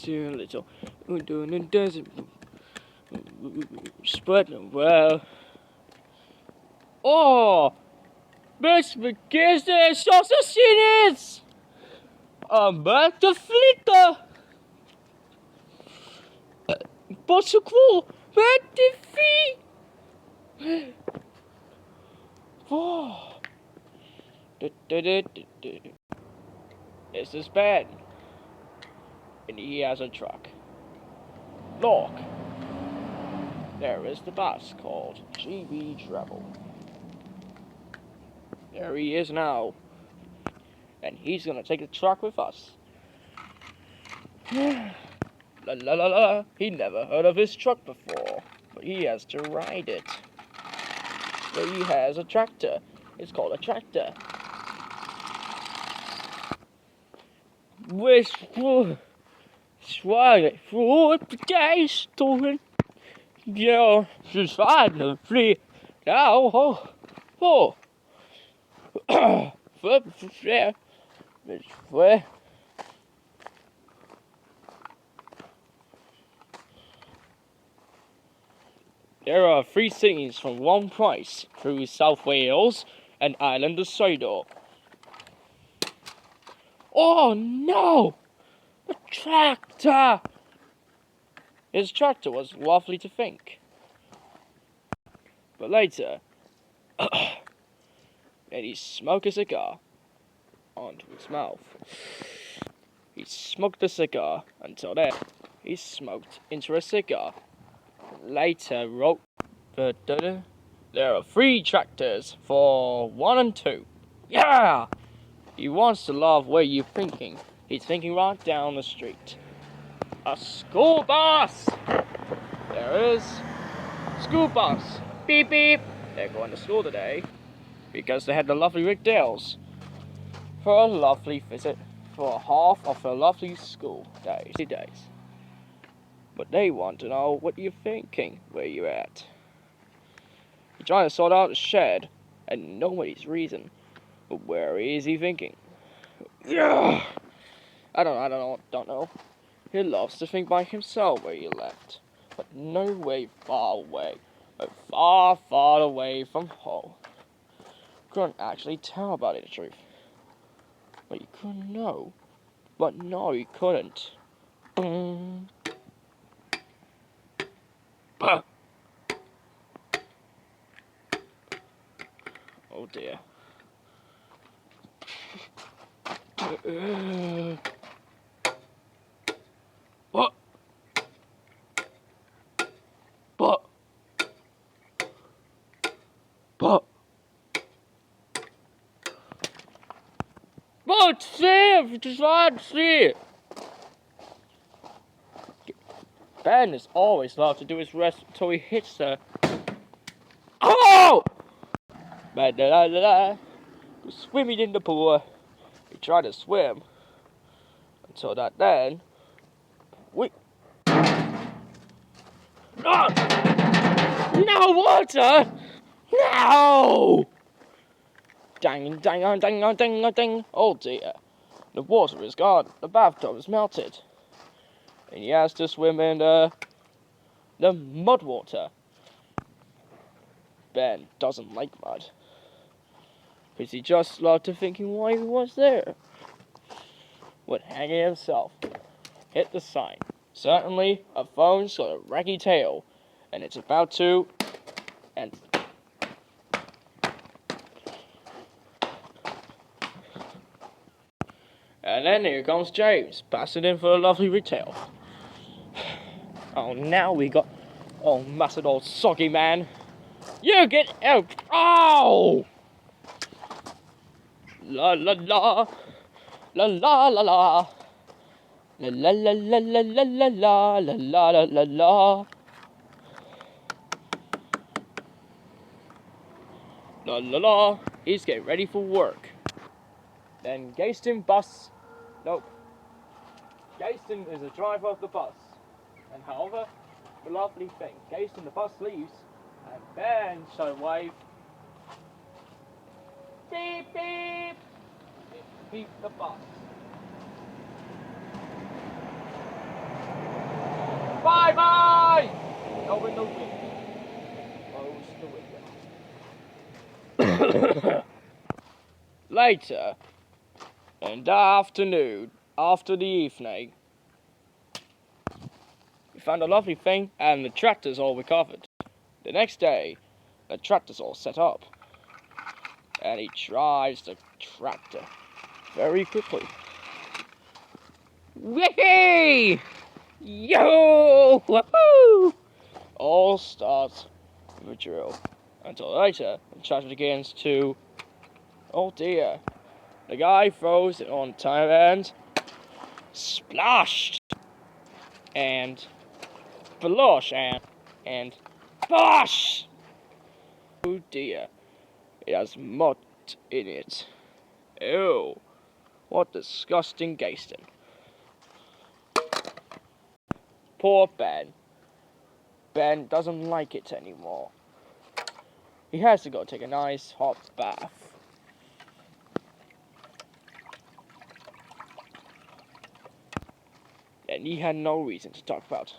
a little. Doing a desert. Spreading well. Oh! Best vergessen de assassins! Met de vliegen! Wat zo cool! Met de vie! Oh. This is Ben. And he has a truck. Look! There is the bus called GB Travel. There he is now. And he's gonna take the truck with us. La la la la. He never heard of his truck before, but he has to ride it. So he has a tractor. It's called a tractor. Which swag for the day stolen. Yeah, just find the flea. Now, there are 3 cities from one price through South Wales and Island of Sodor. Oh no! A tractor! His tractor was lovely to think. But later, and he smoked a cigar onto his mouth. He smoked the cigar until then. He smoked into a cigar. Later wrote, there are 3 tractors for 1 and 2. Yeah! He wants to love where you're thinking. He's thinking right down the street. A school bus! There is school bus. Beep beep. They're going to school today because they had the lovely Rickdales for a lovely visit for half of a lovely school days. But they want to know what you're thinking, where you're at. You're trying to sort out the shed, and nobody's reason. But where is he thinking? Yeah, I don't know. He loves to think by himself where he left, but no way far away, but far, far away from home. Couldn't actually tell about it, the truth. But you couldn't know. But no, you couldn't. Oh dear. What? See, just right, see. Ben is always allowed to do his rest until he hits the. Oh! Swimming in the pool. He tried to swim until that then. No water! No! Dang, dang, dang, dang, dang. Oh dear. The water is gone. The bathtub is melted. And he has to swim in the mud water. Ben doesn't like mud. Because he just loved to thinking why he was there. Would hang it himself. Hit the sign. Certainly, a phone's got a raggy tail. And it's about to end. And then here comes James, passing in for a lovely retail. Oh, now we got... Oh, massive old soggy man. You get out! Oh! La la la. La la la la. La la la la la la la la la la la la. La la la. He's getting ready for work. Then Gaston bus. Nope. Gaston is the driver of the bus. And however, the lovely thing, Gaston the bus leaves, and Ben shall wave. Beep beep. Beep the bus. Bye-bye! Open the window. Close the window. Later, in the afternoon, after the evening, we found a lovely thing, and the tractor's all recovered. The next day, the tractor's all set up, and he drives the tractor very quickly. Whee! Yo! Woohoo! All starts with a drill. Until later, the tractor begins to... Oh dear. The guy throws it on time and... Splashed! And... Blush! And... Bosh! Oh dear. It has mud in it. Ew. What disgusting gaston. Poor Ben. Ben doesn't like it anymore. He has to go take a nice hot bath. And he had no reason to talk about.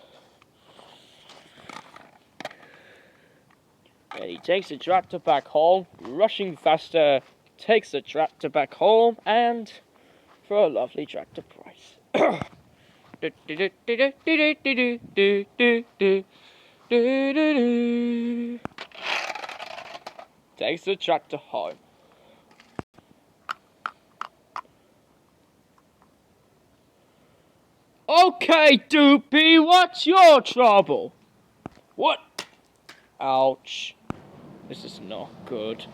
And he takes the tractor back home, rushing faster, takes the tractor back home, and for a lovely tractor price. Takes the tractor home. Okay, Doopy, what's your trouble? What? Ouch. This is not good.